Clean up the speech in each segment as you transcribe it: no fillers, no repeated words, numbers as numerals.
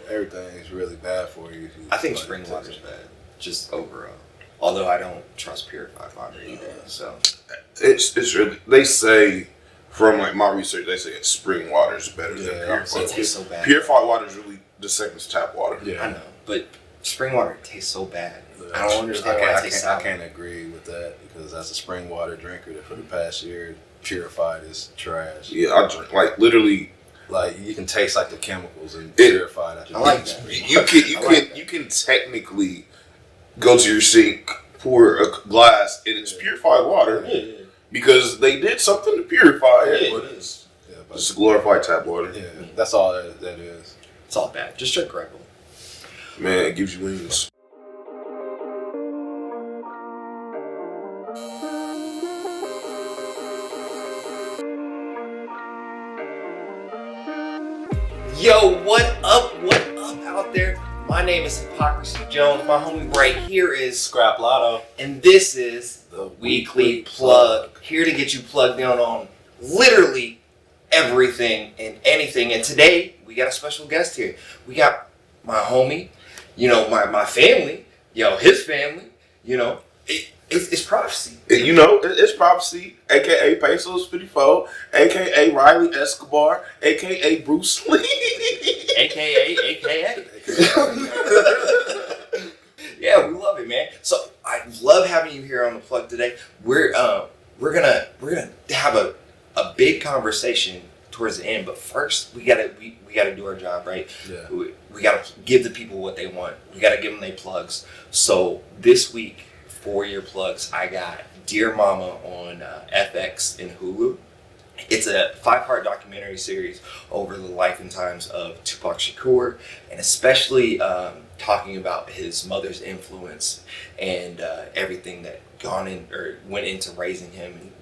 everything is really bad for you. I think spring water's bad, just overall. Although I don't trust purified water either. So it's really, they say, from like my research, they say spring water is better than purified water. It tastes so bad. Purified water is really the same as tap water. Yeah, I know, but spring water tastes so bad. I don't understand why it tastes so bad. I can't agree with that because as a spring water drinker, for the past year, purified is trash. Yeah, I drink like literally. Like you can taste like the chemicals in purified. I like that. You can technically go to your sink, pour a glass, and it's purified water because they did something to purify it. But it's just glorified tap water. Yeah, that's all that is. It's all bad. Just drink Red Bull. Man, it gives you wings. Yo, what up out there? My name is Hypocrisy Jones. My homie right here is Scrap Lotto. And this is the Weekly Plug. Here to get you plugged in on literally everything and anything. And today, we got a special guest here. We got my homie, my family, his family, It's Profecy. It's Profecy, a.k.a. Pesos 54, a.k.a. Riley Escobar, a.k.a. Bruce Lee. AKA. Yeah, we love it, man. So I love having you here on the plug today. We're gonna have a big conversation towards the end, but first we gotta do our job, right? Yeah. We gotta give the people what they want. We gotta give them their plugs. So this week, for your plugs, I got Dear Mama on FX and Hulu. It's a 5-part documentary series over the life and times of Tupac Shakur, and especially talking about his mother's influence and everything that went into raising him,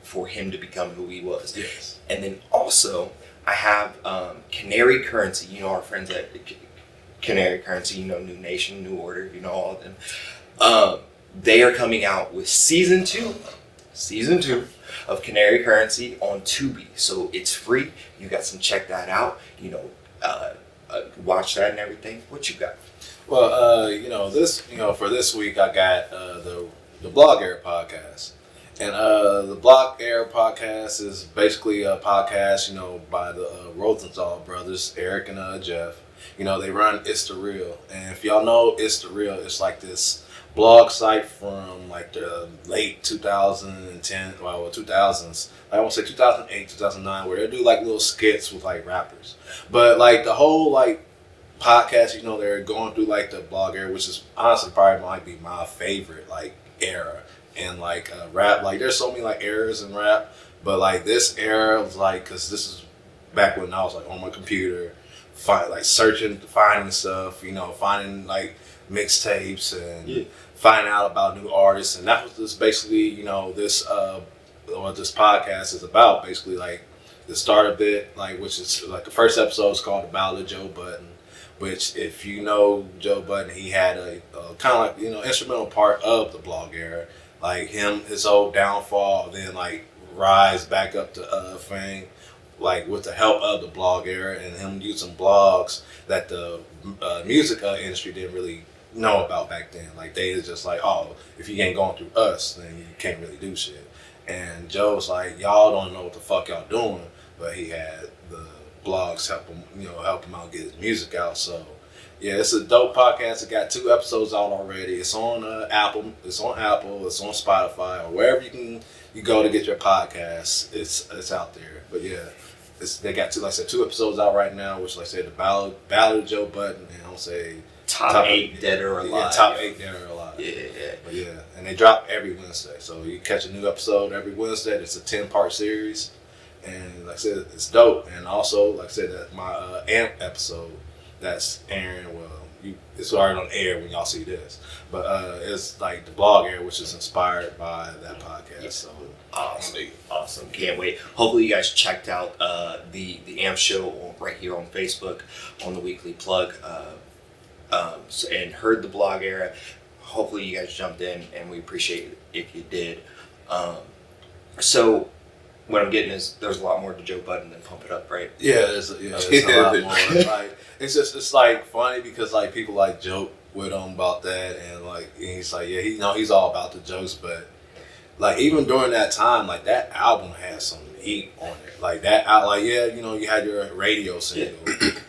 for him to become who he was. Yes. And then also I have Canary Currency. Our friends at Canary Currency. New Nation, New Order. All of them. They are coming out with season 2 of Canary Currency on Tubi. So it's free. You guys can check that out. Watch that and everything. What you got? Well, for this week I got the Blog Air podcast. And the Block Air podcast is basically a podcast, by the Rosenthal brothers, Eric and Jeff. They run It's The Real. And if y'all know It's The Real, it's like this blog site from like the late 2000s. I won't say 2008, 2009, where they do like little skits with like rappers. But like the whole like podcast, they're going through like the blog era, which is honestly probably might be my favorite like era in like rap. Like there's so many like eras in rap, but like this era was like, cause this is back when I was like on my computer, finding stuff, finding like mixtapes and finding out about new artists, and that was just basically this what this podcast is about. Basically, like the start of it, like which is like the first episode is called The Ballad of Joe Budden, which if you know Joe Budden, he had a kind of like instrumental part of the blog era, like his whole downfall, then like rise back up to fame, like with the help of the blog era and him using blogs that the music industry didn't really know about back then. Like they was just like, oh, if you ain't going through us, then you can't really do shit. And Joe's like, y'all don't know what the fuck y'all doing, but he had the blogs help him out get his music out. So yeah, it's a dope podcast. It got 2 episodes out already. It's on Apple. It's on Spotify, or wherever you go to get your podcasts. It's out there. But yeah, they got 2 episodes out right now, which like I said, the Ballad of Joe Budden, and I'll say top 8 dead or alive. Yeah, top 8 dead or alive. Yeah. But yeah, and they drop every Wednesday, so you catch a new episode every Wednesday. It's a 10-part series, and like I said, it's dope. And also, like I said, that my AMP episode that's airing. Well, it's already on air when y'all see this, but it's like the blog air, which is inspired by that podcast. So awesome! Can't wait. Hopefully, you guys checked out the AMP show right here on Facebook on the Weekly Plug. And heard the blog era. Hopefully you guys jumped in, and we appreciate it if you did. So what I'm getting is there's a lot more to Joe Budden than Pump It Up, right? Yeah, there's a lot more. Like it's like funny because like people like joke with him about that, and like and he's like, yeah, he's all about the jokes, but like even during that time, like that album had some heat on it. Like that out, like yeah, you had your radio single,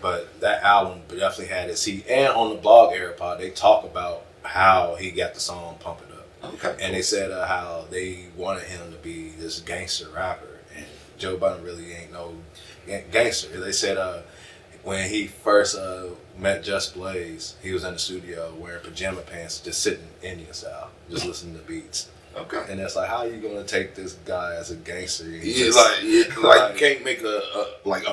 but that album definitely had its heat. And on the blog era pod, they talk about how he got the song "Pump It Up," and they said how they wanted him to be this gangster rapper. Joe Budden really ain't no gangster. They said when he first met Just Blaze, he was in the studio wearing pajama pants, just sitting Indian style, just listening to beats. Okay. And it's like, how are you gonna take this guy as a gangster? Yeah, like you can't make a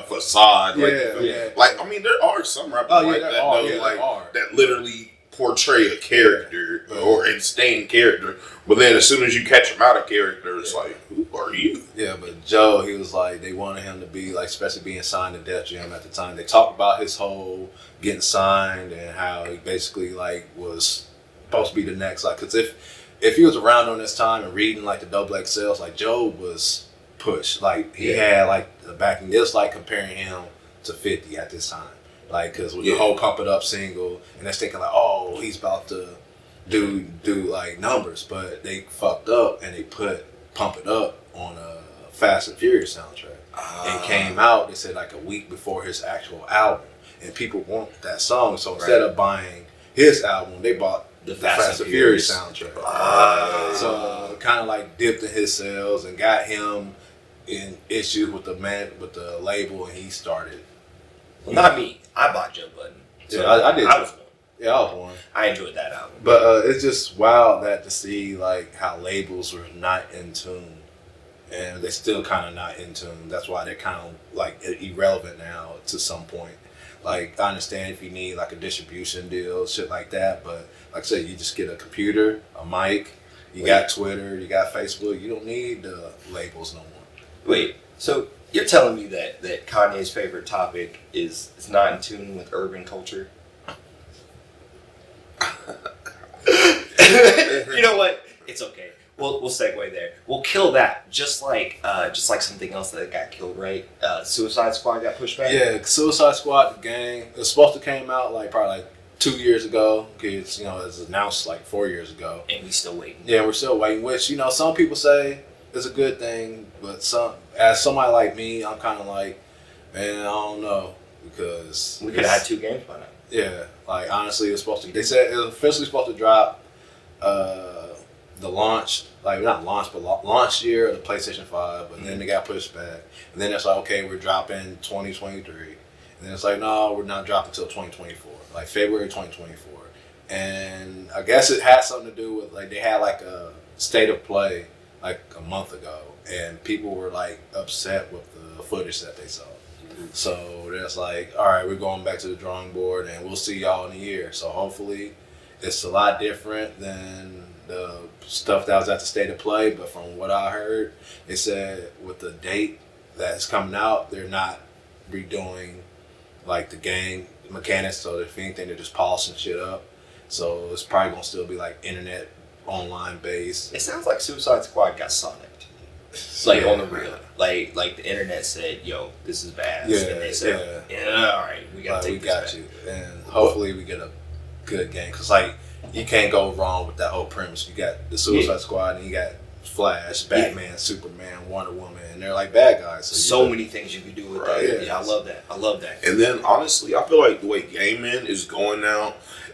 facade. Like I mean, there are some rappers that literally portray a character or insane character, but then as soon as you catch him out of character, it's like, who are you? Yeah, but Joe, he was like, they wanted him to be like, especially being signed to Def Jam at the time. They talked about his whole getting signed and how he basically like was supposed to be the next, like, because if he was around during this time and reading like the Double XLs, like Joe was pushed, like he had like the backing. It's like comparing him to 50 at this time. Like, cause with the whole "Pump It Up" single, and they're thinking like, oh, he's about to do like numbers, but they fucked up and they put "Pump It Up" on a Fast and Furious soundtrack. It came out, they said like a week before his actual album, and people want that song, so instead of buying his album, they bought the Fast and Furious soundtrack. So kind of like dipped in his sales and got him in issues with the label, and he started. Well, not me. I bought Joe Budden. So yeah, I did. I was one. Yeah, I was one. I enjoyed that album. But it's just wild that to see like how labels were not in tune, and they're still kind of not in tune. That's why they're kind of like irrelevant now to some point. Like I understand if you need like a distribution deal, shit like that, but like I said, you just get a computer, a mic, you got Twitter, you got Facebook. You don't need the labels no more. Wait, so you're telling me that Kanye's favorite topic is not in tune with urban culture? You know what? It's okay. We'll segue there. We'll kill that. Just like something else that got killed, right? Suicide Squad got pushed back. Yeah, Suicide Squad, the gang. It was supposed to came out like probably like 2 years ago. It's it was announced like 4 years ago, and we still waiting. Yeah, we're still waiting. Which some people say is a good thing, but as somebody like me, I'm kind of like, man, I don't know, because we could have had 2 games by now. Yeah, like honestly, it was supposed to. They said it was officially supposed to drop the launch, like not launch, but launch year of the PlayStation 5, but then they got pushed back, and then it's like, okay, we're dropping 2023, and then it's like, no, we're not dropping until 2024, like February 2024, and I guess it had something to do with like they had like a state of play like a month ago, and people were like upset with the footage that they saw. So that's like, all right, we're going back to the drawing board, and we'll see y'all in a year. So hopefully, it's a lot different than the stuff that was at the state of play. But from what I heard, they said with the date that's coming out, they're not redoing like the game mechanics. So if anything, they're just polishing shit up. So it's probably gonna still be like internet online based. It sounds like Suicide Squad got sonicked. Like on the real, like the internet said, "Yo, this is bad," and they said, "Yeah, all right, we gotta take this back." You, and hopefully we get a good game, because like you can't go wrong with that whole premise. You got the Suicide Squad, and you got Flash, Batman, Superman, Wonder Woman, and they're like bad guys. So many things you can do with that. Yeah, I love that. I love that. And then honestly, I feel like the way gaming is going now,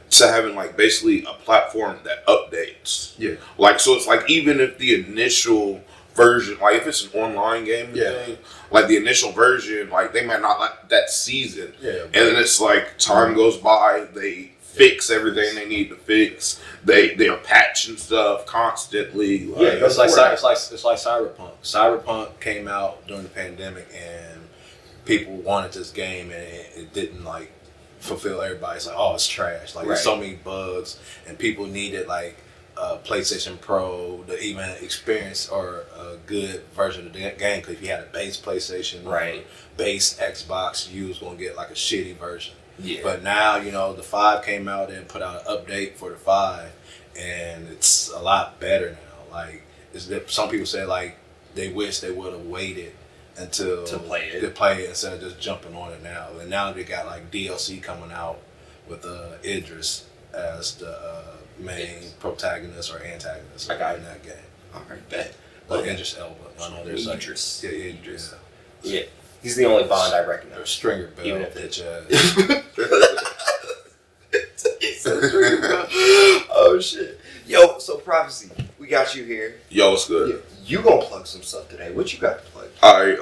to having like basically a platform that updates. Yeah. Like so, it's like even if the initial version, like if it's an online game, like the initial version, like they might not like that season, and then it's like time goes by, they fix everything they need to fix, they are patching stuff constantly. Like, it's like Cyberpunk. Cyberpunk came out during the pandemic, and people wanted this game, and it didn't like fulfill everybody. It's like, oh, it's trash. Like there's so many bugs, and people needed like PlayStation Pro to even experience or a good version of the game. Because if you had a base PlayStation or base Xbox, you was gonna get like a shitty version. Yeah. But now the 5 came out and put out an update for the 5, and it's a lot better now. Like some people say like they wish they would have waited until to play it instead of just jumping on it now. And now they got like DLC coming out with Idris as the main protagonist or antagonist in that game. All right, bet. Like Idris Elba. I know there's Idris. Like Idris. Yeah, he's the only Bond I recognize. Or Stringer Bell, even if bitch ass. Oh shit. Yo, so Prophecy, we got you here. Yo, what's good? You gonna plug some stuff today. What you got to plug? Alright,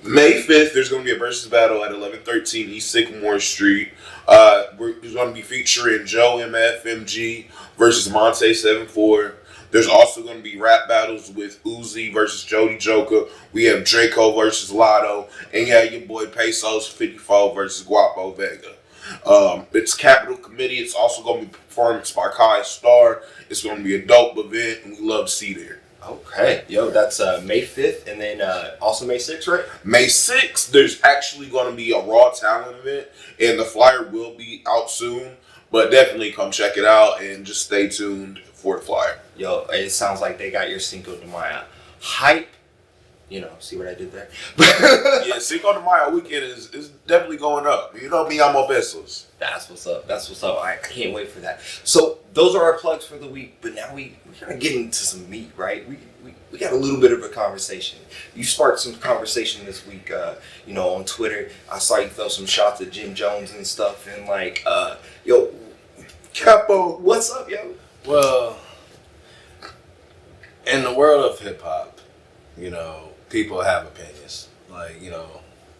May 5th, there's going to be a versus battle at 1113 East Sycamore Street. We're going to be featuring Joe MFMG versus Monte 74. There's also going to be rap battles with Uzi versus Jody Joker. We have Draco versus Lotto. And yeah, your boy Pesos 54 versus Guapo Vega. It's Capital Committee. It's also going to be performance by Kai Star. It's going to be a dope event, and we love to see you there. Okay, yo, that's May 5th, and then also May 6th, right? May 6th, there's actually going to be a Raw Talent event, and the flyer will be out soon. But definitely come check it out, and just stay tuned for the flyer. Yo, it sounds like they got your Cinco de Mayo hype. You know, see what I did there? Yeah, Cinco de Mayo weekend is definitely going up. You know me, I'm on Pesos. That's what's up. That's what's up. I can't wait for that. So those are our plugs for the week. But now we gotta get into some meat, right? We got a little bit of a conversation. You sparked some conversation this week. You know, on Twitter, I saw you throw some shots at Jim Jones and stuff. And like, yo, Capo, what's up, yo? Well, in the world of hip hop, you know, people have opinions. Like, you know,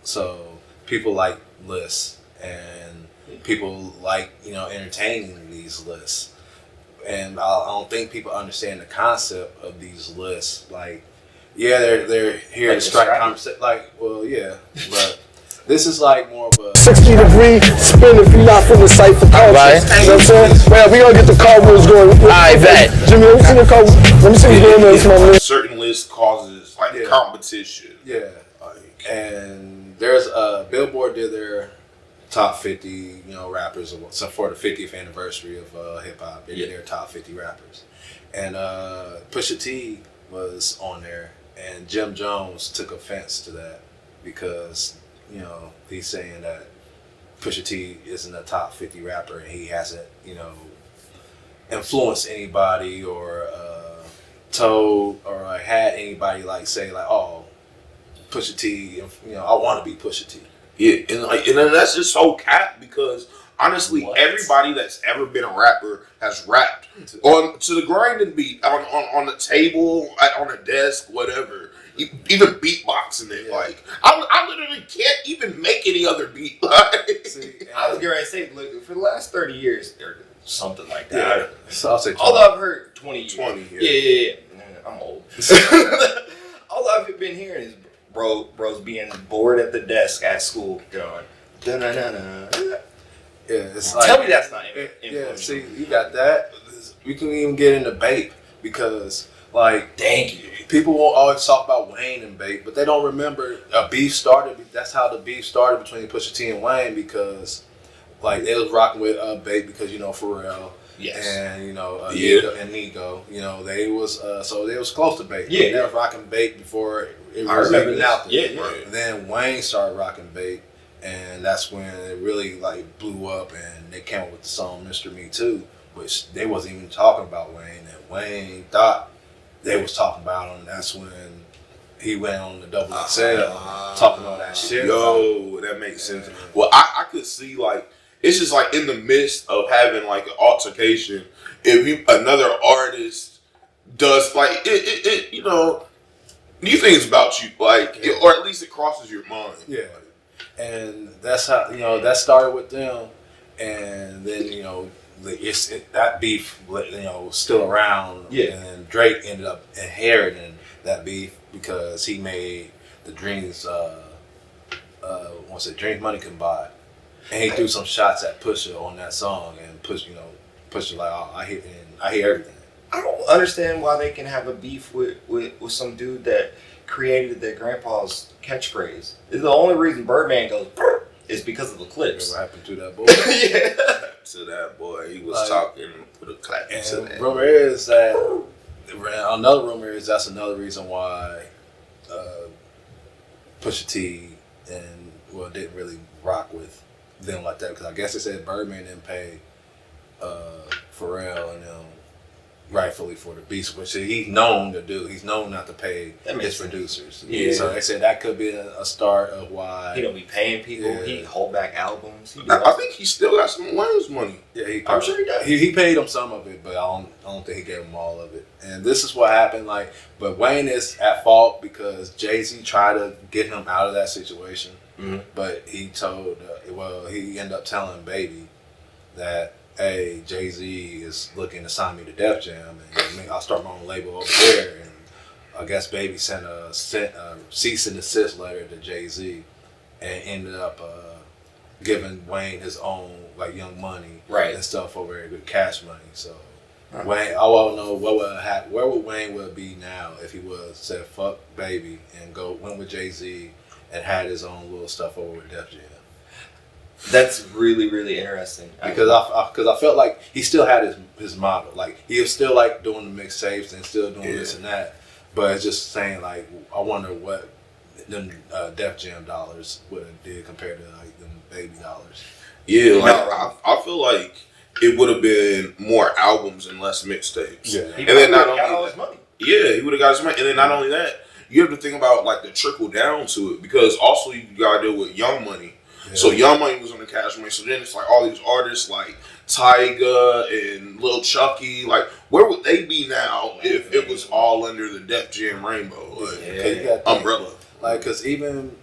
so people like lists and people like, you know, entertaining these lists. And I don't think people understand the concept of these lists. Like, yeah, they're here Like to strike conversation. Like, well, yeah, but this is like more of a 60-degree spin if you're not from the site for culture. Right. You know what I'm saying? Well, we gonna get the car wheels going. I bet. Jimmy, let me see the car. Let me see what's going on with my man. Certain list causes like Yeah. competition. yeah. And there's Billboard did their top 50, you know, rappers. So for the 50th anniversary of hip hop, they did their top 50 rappers, and Pusha T was on there, and Jim Jones took offense to that because, you know, he's saying that Pusha T isn't a top 50 rapper and he hasn't, you know, influenced anybody or told or had anybody like say like, oh, Pusha T, you know, I want to be Pusha T. Yeah, and then that's just so cap because honestly, everybody that's ever been a rapper has rapped on to the grinding beat, on the table, on a desk, whatever. Even beatboxing it, Yeah. like I literally can't even make any other beat. Like, See, I was going to say, look, for the last 30 years, or something like that. Yeah. So I'll say 20. Although I've heard 20 years. 20, Yeah. I'm old. All I've been hearing is bros being bored at the desk at school going, da-na-na-na. Yeah, it's like, Tell me that's not yeah, influential. see, you got that. We can even get into Bape because, like, Thank you. people won't always talk about Wayne and Bape, but they don't remember a beef started. That's how the beef started between Pusha T and Wayne because, like, they was rocking with Bape because, you know, Pharrell. Yes. And, you know, Yeah. Nigo, you know, they was so they was close to Bape. Yeah. They was rocking Bape before it I was remember even this. out there. Yeah. And then Wayne started rocking Bape, and that's when it really like blew up, and they came up with the song "Mr. Me Too," which they wasn't even talking about Wayne, and Wayne thought they was talking about him. That's when he went on the Double XL talking all that shit. yo, that makes sense. Well, I could see like it's just like in the midst of having like an altercation, if another artist does like it you know, you think it's about you, like, or at least it crosses your mind. Yeah. And that's how, you know, that started with them, and then, you know, that beef, you know, was still around. Yeah. And Drake ended up inheriting that beef because he made the Dreams, Dreams Money Can Buy, and he threw some shots at Pusha on that song, and Pusha like, oh, I hear everything. I don't understand why they can have a beef with some dude that created their grandpa's catchphrase. The only reason Birdman goes "Brr" is because of the clips. What happened to that boy? Yeah. To that boy, he was Like, talking, put a clap into And that. rumor is that another rumor is that's another reason why Pusha T and didn't really rock with them like that because I guess they said Birdman didn't pay Pharrell and them rightfully for the beats, which he's known to do. He's known not to pay his producers. Yeah. So they said that could be a start of why He don't be paying people. Yeah. He hold back albums. I think he still got some Wayne's money. Yeah, I'm sure he does. He paid him some of it, but I don't think he gave him all of it. And this is what happened. But Wayne is at fault because Jay-Z tried to get him out of that situation. Mm-hmm. But he told, he ended up telling Baby that, hey, Jay-Z is looking to sign me to Def Jam, and I'll start my own label over there. And I guess Baby sent a cease and desist letter to Jay-Z, and ended up giving Wayne his own Young Money and stuff over there with Cash Money. So Wayne, I want to know what would happen. Where would Wayne be now if he would said fuck Baby and went with Jay-Z and had his own little stuff over with Def Jam? That's really, really interesting. Because I felt like he still had his model. He was still doing the mixtapes and still doing this and that. But it's just saying I wonder what them Def Jam dollars would have did compared to them Baby dollars. Yeah, I feel like it would have been more albums and less mixtapes. Yeah, he and then not got only all his money. Yeah, he would have got his money, and then not only that, you have to think about the trickle down to it because also you gotta deal with Young Money. Yeah. So Young Money was on the Cash Money. So then it's all these artists like Tyga and Lil Chucky. Where would they be now if it was all under the Def Jam rainbow umbrella? Because even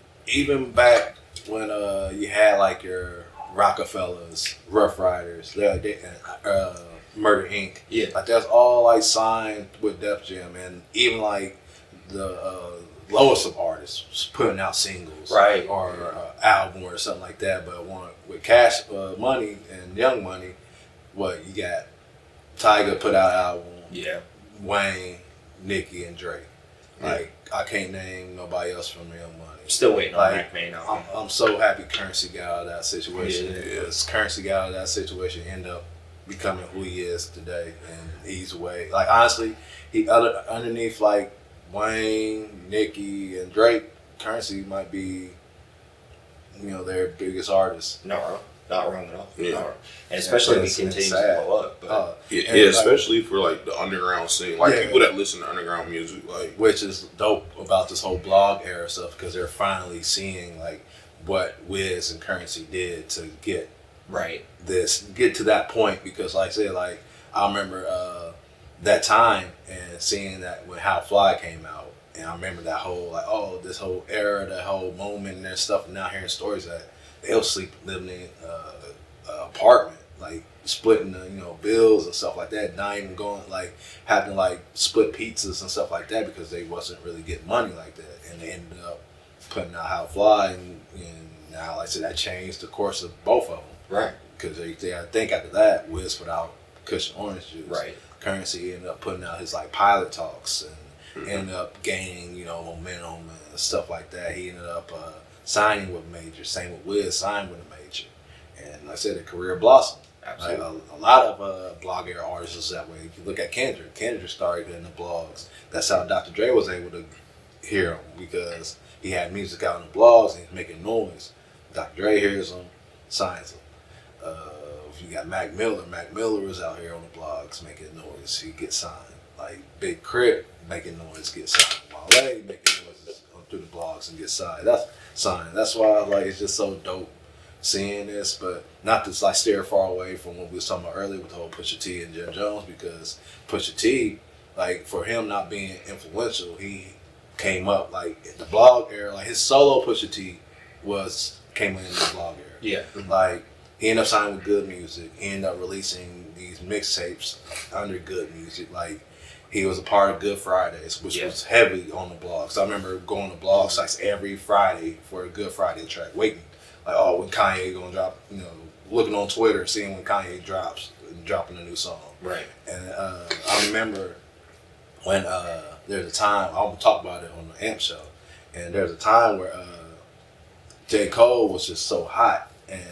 back when you had your Rockefellers, Rough Riders, Murder Inc. Yeah, that's all signed with Def Jam, and even the lowest of artists putting out singles, or album or something like that. But with Cash Money and Young Money, you got Tyga put out album, Wayne, Nicki, and Drake. I can't name nobody else from Young Money. Still waiting on Mac Main. I'm so happy Currency got out of that situation. Because Currency got out of that situation, ended up becoming who he is today, and he's way. Honestly, he underneath Wayne, Nicki, and Drake, Currency might be, their biggest artist. Not wrong at all. Yeah. And especially if he continues to blow up. But, especially for the underground scene, people that listen to underground music, which is dope about this whole blog era stuff because they're finally seeing what Wiz and Currency did to get get to that point. Because I said, I remember that time and seeing that when How Fly came out, and I remember that whole this whole era, that whole moment and that stuff. And now hearing stories that they'll sleep living in an apartment, splitting the bills and stuff like that, not even going having to split pizzas and stuff like that because they wasn't really getting money like that, and they ended up putting out How Fly, and now that changed the course of both of them, because I think after that Wiz put out Cushion Orange Juice, Currency ended up putting out his Pilot Talks and ended up gaining momentum and stuff like that. He ended up signing with major, same with Wiz, signed with a major, and like I said, a career blossom. Absolutely. A lot of blog era artists is that way. If you look at Kendrick started in the blogs. That's how Dr. Dre was able to hear him, because he had music out in the blogs and he's making noise. Dr. Dre hears him, signs him. If you got Mac Miller was out here on the blogs making noise, he gets signed. Big Crit making noise, gets signed. Wale making noises through the blogs and gets signed. That's why it's just so dope seeing this, but not to steer far away from what we was talking about earlier with the whole Pusha T and Jim Jones, because Pusha T, for him not being influential, he came up the blog era. His solo Pusha T came in the blog era. Yeah. He ended up signing with Good Music. He ended up releasing these mixtapes under Good Music. He was a part of Good Fridays, which was heavy on the blogs. I remember going to blog sites every Friday for a Good Friday track, waiting. When Kanye gonna drop, looking on Twitter, seeing when Kanye dropping a new song. Right. And I remember when there's a time, I'll talk about it on the AMP show, and there's a time where J. Cole was just so hot, and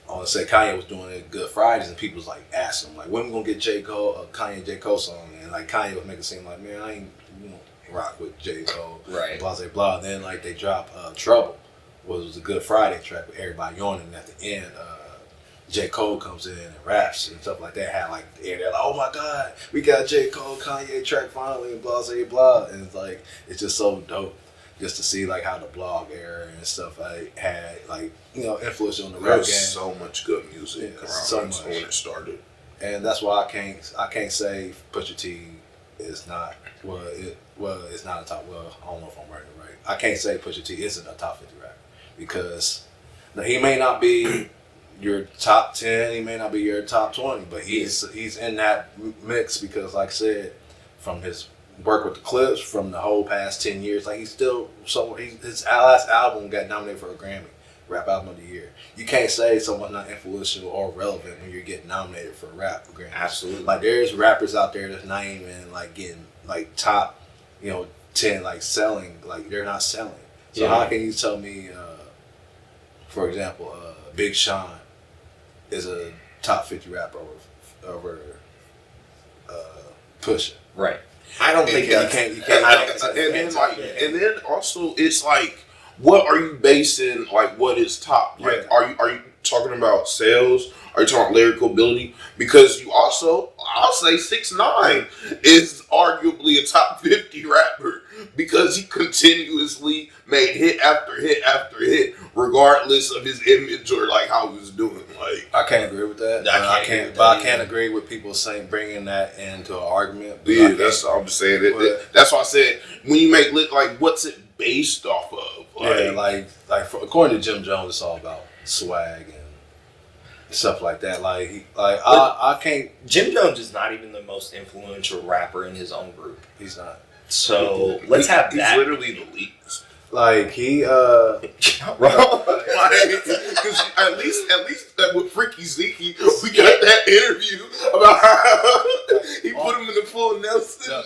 I want to say Kanye was doing it Good Fridays, and people was asking him, when we gonna get J. Cole, Kanye J. Cole song, and Kanye was making it seem man, I ain't rock with J. Cole, Right. blah blah blah. Then like they drop Trouble, was a Good Friday track with everybody yawning. And at the end, J. Cole comes in and raps and stuff like that. Had like they're like, oh my God, we got J. Cole Kanye track finally, and blah blah blah. And it's like it's just so dope just to see like how the blog era and stuff like had like influence on the rap game. There's so much good music around so much when it started. And that's why I can't say Pusha T is not it's not a top. Well, I don't know if I'm right. I can't say Pusha T isn't a top 50 rapper because he may not be your top 10, he may not be your top 20, but he's in that mix because, like I said, from his work with the Clips, from the whole past 10 years, like his last album got nominated for a Grammy. Rap Album of the Year. You can't say someone's not influential or relevant when you're getting nominated for a rap Grammy. Absolutely. Like there's rappers out there that's not even like getting like top, 10 like selling. Like they're not selling. So how can you tell me, for example, Big Sean is a top 50 rapper over Pusha? Right. I don't think you can't. And then also it's like, what are you basing like what is top? Like are you talking about sales? Are you talking lyrical ability? Because you also, I'll say 6ix9ine is arguably a top 50 rapper because he continuously made hit after hit after hit, regardless of his image or like how he was doing. Like I can't agree with that. I can't agree with people saying bringing that into an argument. Yeah, that's what I'm just saying. That's why I said when you make like what's it based off of? Like, according to Jim Jones, it's all about swag and stuff like that. I can't. Jim Jones is not even the most influential rapper in his own group. He's not. So let's have he's that. He's literally the least. Like he, because at least with Freaky Zeke, we got that interview about how he put him in the full Nelson.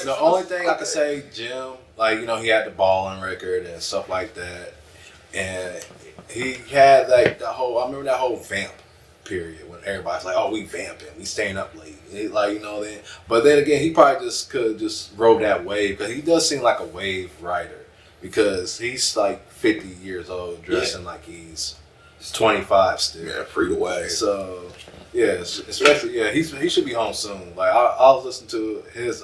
The only thing I could say, Jim, like he had the balling record and stuff like that, and he had like I remember that whole vamp period when everybody's like, oh, we vamping, we staying up late, then. But then again, he probably could just rode that wave because he does seem like a wave rider. Because he's like 50 years old, dressing like he's 25 still. Yeah, free away. So, yeah, especially, he should be home soon. Like, I was listening to his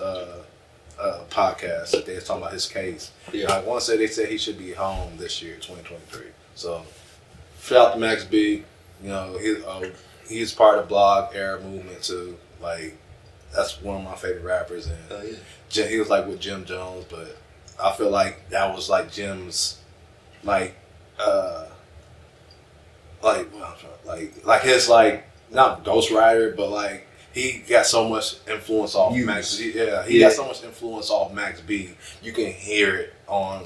podcast that they was talking about his case. Yeah. I want to say they said he should be home this year, 2023. So, shout out to Max B. He's part of the blog era movement too. Like, that's one of my favorite rappers. And he was like with Jim Jones, but I feel like that was like Jim's, his not ghostwriter, but like he got so much influence off Max. He got so much influence off Max B. You can hear it on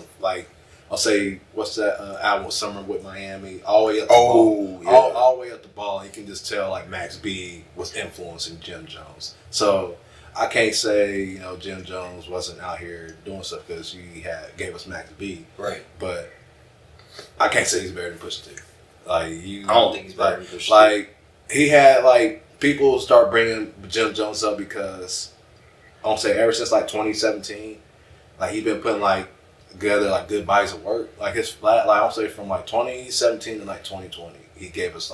I'll say what's that album Summer with Miami all the way up the ball. All the way up the ball. You can just tell like Max B was influencing Jim Jones. So I can't say Jim Jones wasn't out here doing stuff because he gave us Max B. Right. But I can't say he's better than Pusha T. I don't think he's better than Pusha T. Like he had people start bringing Jim Jones up because I don't say ever since 2017, he's been putting together good bodies of work. His flat I'll say from 2017 to 2020, he gave us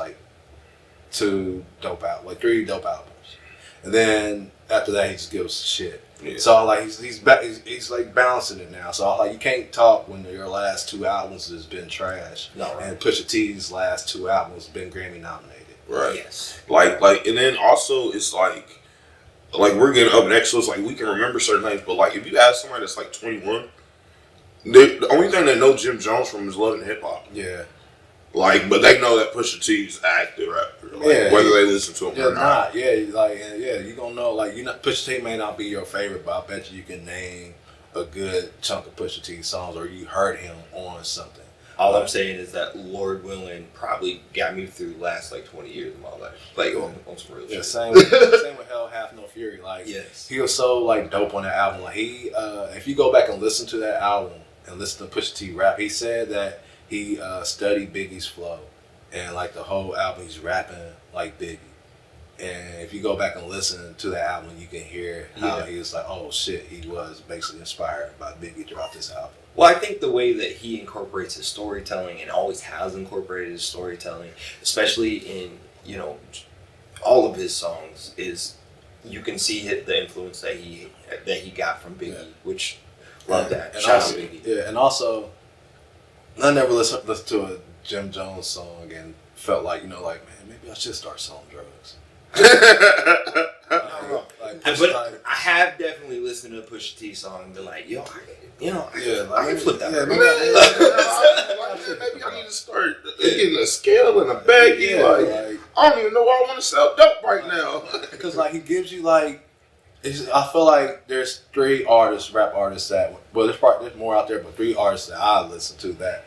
3 dope albums. And then after that, he just gives shit. Yeah. So he's balancing it now. So you can't talk when your last 2 albums has been trash. No, right. And Pusha T's last 2 albums been Grammy nominated. Right. Yes. And then also it's we're getting up next, so it's we can remember certain things. But if you ask somebody that's 21, the only thing they know Jim Jones from is Love and Hip Hop. Yeah. But they know that Pusha T's active rapper, whether they listen to him or not. Yeah, you gonna know. Pusha T may not be your favorite, but I bet you can name a good chunk of Pusha T songs, or you heard him on something. All I'm saying is that Lord willing probably got me through the last 20 years of my life, on some real shit. Same with Hell Hath No Fury. Yes. He was so dope on that album. If you go back and listen to that album and listen to Pusha T rap, he said that he studied Biggie's flow, and the whole album he's rapping like Biggie, And if you go back and listen to the album, you can hear how he was like, oh shit, he was basically inspired by Biggie throughout this album. Well, I think the way that he incorporates his storytelling and always has incorporated his storytelling, especially in, all of his songs, is you can see the influence that he got from Biggie, which love that. And Shout also, out Biggie. Yeah, and also, I never listened to a Jim Jones song and felt like, man, maybe I should start selling drugs. But I have definitely listened to a Pusha T song and been like, yo, I can flip that. Maybe I need to start getting a scale and a baggie. I don't even know why I want to sell dope right now. Because he gives you I feel like there's 3 artists, rap artists that, there's more out there, but 3 artists that I listen to that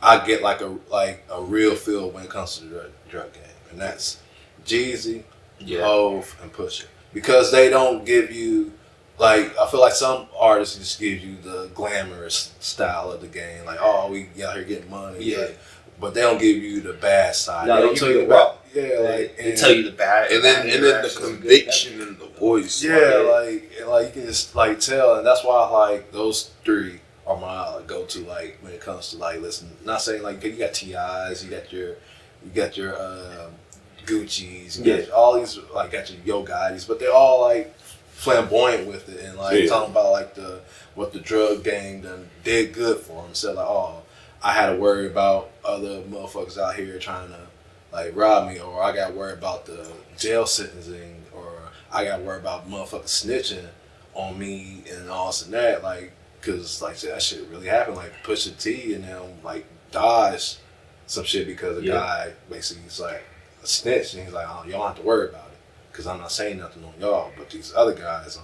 I get a real feel when it comes to the drug game, and that's Jeezy, Hove, and Pusha. Because they don't give you, I feel like some artists just give you the glamorous style of the game, we out here getting money, but they don't give you the bad side. No, they don't tell you the raw. They tell you the bad, and then the conviction in the voice. You can just tell, and that's why those 3 are my go-to when it comes to listening. Not saying you got T.I.'s, you got your Gucci's, you got all these got your Yo Gotti's, but they're all flamboyant with it and talking about what the drug gang done did good for them. So I had to worry about other motherfuckers out here trying to rob me, or I got worried about the jail sentencing, or I got worried about motherfuckers snitching on me and all this and that, because that shit really happened. Pusha T and them dodged some shit because the guy basically he's a snitch, and he's y'all don't have to worry about it because I'm not saying nothing on y'all, but these other guys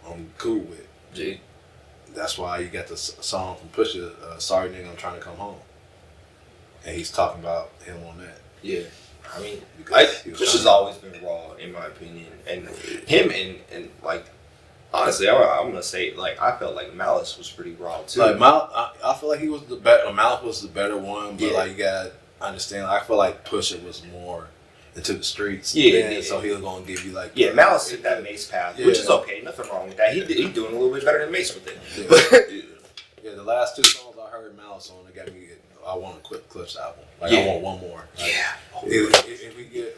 I'm cool with. Gee. That's why you got the song from Pusha, Sorry Nigga, I'm Trying to Come Home. And he's talking about him on that. Yeah. I mean, Pusha's always been raw, in my opinion. And him and honestly, I'm going to say, I felt like Malice was pretty raw, too. I feel like he was the better, Malice was the better one, but you got to understand, I feel like Pusha was more into the streets. So he was going to give you Malice took that Mace path, which is okay, nothing wrong with that. He's doing a little bit better than Mace with it. The last 2 songs I heard Malice on, it got me, I want a quick Clips album. I want one more. If we get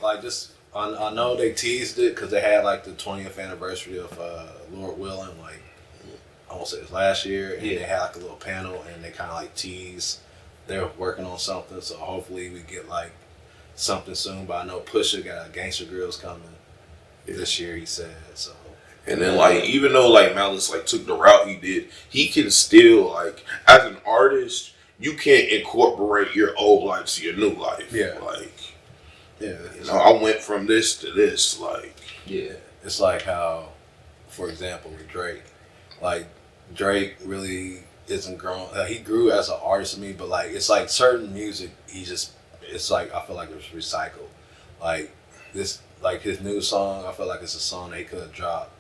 I know they teased it because they had the 20th anniversary of Lord Willing, I won't say it was last year, and they had a little panel, and they kind of teased they're working on something. So hopefully we get something soon. But I know Pusha got Gangster Grills coming this year, he said. So. And then even though Malice took the route he did, he can still as an artist, you can't incorporate your old life to your new life. I went from this to this. It's how, for example, with Drake. Drake really isn't grown. He grew as an artist to me, but it's certain music. It's I feel like it was recycled. This, his new song. I feel like it's a song they could have dropped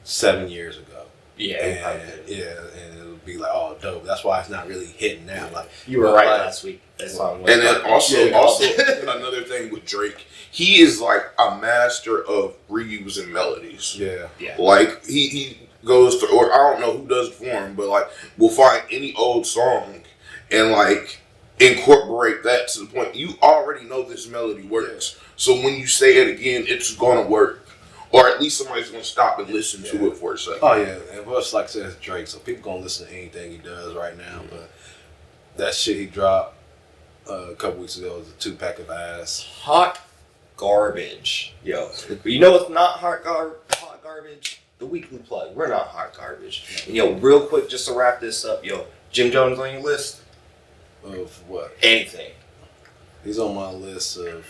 7 years ago. And it would be oh, dope. That's why it's not really hitting now. You were right last week. That song was and then also another thing with Drake, he is a master of reusing melodies. He goes to, or I don't know who does it for him, but we'll find any old song and incorporate that to the point you already know this melody works. So when you say it again, it's gonna work. Or at least somebody's gonna stop and listen to it for a second. Oh yeah, and plus I said, it's Drake, so people gonna listen to anything he does right now. But that shit he dropped a couple weeks ago was a 2-pack of ass. Hot garbage, yo. You know what's not hot garbage? The weekly plug. We're not hot garbage. And yo, real quick, just to wrap this up, Jim Jones on your list? Of what? Anything. He's on my list of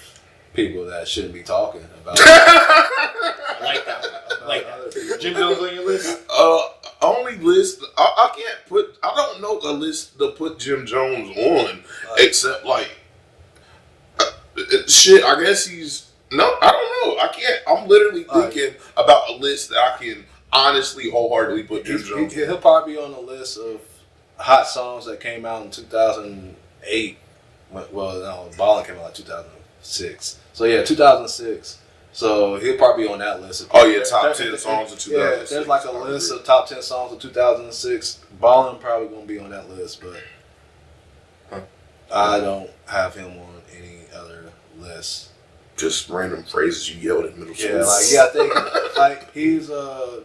people that shouldn't be talking about. I like that. Jim Jones on your list? Only list. I can't put. I don't know a list to put Jim Jones on, except shit. I guess he's no. I don't know. I can't. I'm literally thinking about a list that I can honestly, wholeheartedly put Jim Jones. He'll probably be on the list of hot songs that came out in 2008. Well, no, Ballin' came out in 2006. So yeah, 2006 So he'll probably be on that list. Oh yeah, top 10 songs of 2006. Yeah, there's like a list of top 10 songs of 2006. Ballin' probably gonna be on that list, but I don't have him on any other list. Just random phrases you yelled in middle school. Yeah, I think like he's a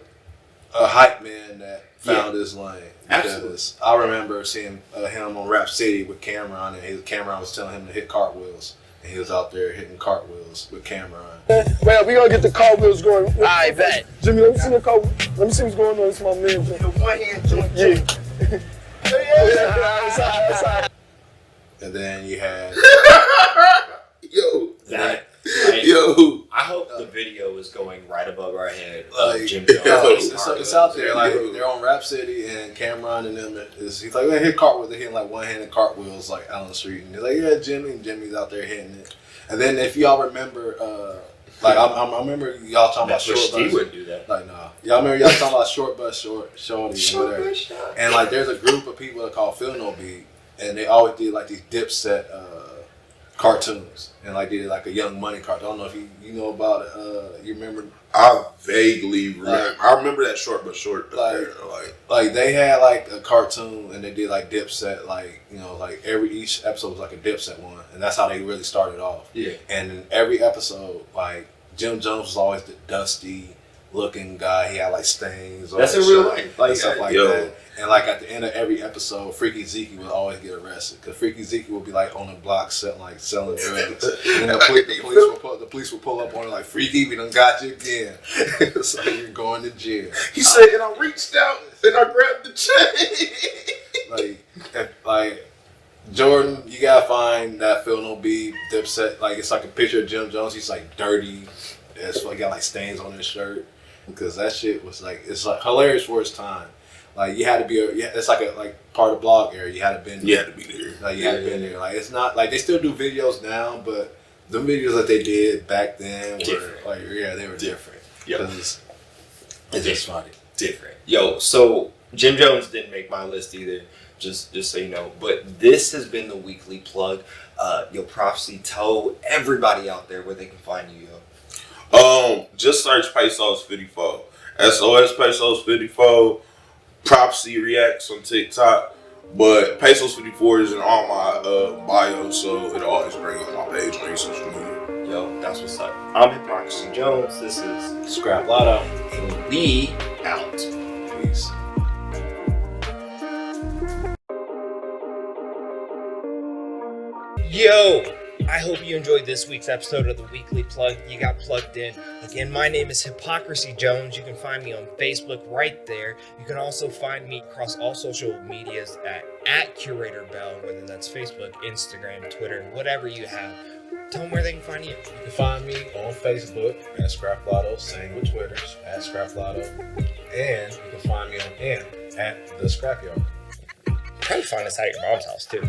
hype man that found his lane. Absolutely. I remember seeing him on Rap City with Cameron, and Cameron was telling him to hit cartwheels, and he was out there hitting cartwheels with Cameron. Man, we gonna get the cartwheels going. I bet. Jimmy, let me see the car. Let me see what's going on. It's my man. One hand joint. Yeah. And then you had Yo. That. Yo. I hope the video is going right above our head. like Jim Jones. it's out there. Like they're on Rap City, and Cameron and them he's like, hit cartwheels. They're hitting like one-handed cartwheels like out on the street, and they're like, yeah, Jimmy, and Jimmy's out there hitting it. And then if y'all remember, like I remember y'all talking about Short He Bus. wouldn't do that. Like nah, y'all remember y'all talking about Short Bus, Shorty, and whatever. And like there's a group of people that call Feel No Beat, and they always did like these Dipset cartoons, and like they did like a Young Money cartoon. I don't know if you know about it. You remember? I vaguely remember. I remember that Short But Short. Like they had like a cartoon, and they did like Dipset, like like each episode was like a Dipset one, and that's how they really started off. Yeah. And in every episode, like Jim Jones was always the dusty looking guy. He had like stains. That's in real life. Like stuff like that. And like at the end of every episode, Freaky Zeke would always get arrested because Freaky Zeke would be like on the block selling drugs, and then the police would pull up on him like, Freaky, we done got you again. So you're going to jail. He said, and I reached out and I grabbed the chain. like Jordan, you gotta find that Feel No Beat Dipset. Like it's like a picture of Jim Jones. He's like dirty. It's like got like stains on his shirt because that shit was like it's like hilarious for its time. Like you had to be, it's like a part of blog era. You had to been there. You had to be there. Like you had to been there. Like it's not like they still do videos now, but the videos that they did back then were like they were different. Because it's just funny. Different. Yo, so Jim Jones didn't make my list either. Just so you know, but this has been the weekly plug. Yo, Profecy, tell everybody out there where they can find you. Yo. Just search Pesos 54. SOS Pesos 54. Profecy Reacts on TikTok, but Pesos 54 is in all my bio, so it'll always bring up my page on your social media. Yo, that's what's up. I'm Hypocrisy Jones. This is Scrap Lotto. and we out. Peace. Yo, I hope you enjoyed this week's episode of the Weekly Plug. You got plugged in. Again, my name is Hypocrisy Jones. You can find me on Facebook right there. You can also find me across all social medias at Curator Bell, whether that's Facebook, Instagram, Twitter, whatever you have. Tell them where they can find you. You can find me on Facebook at Scrap Lotto, same with Twitter at Scrap Lotto, and you can find me on AMP at The Scrapyard. Probably find us at your mom's house too.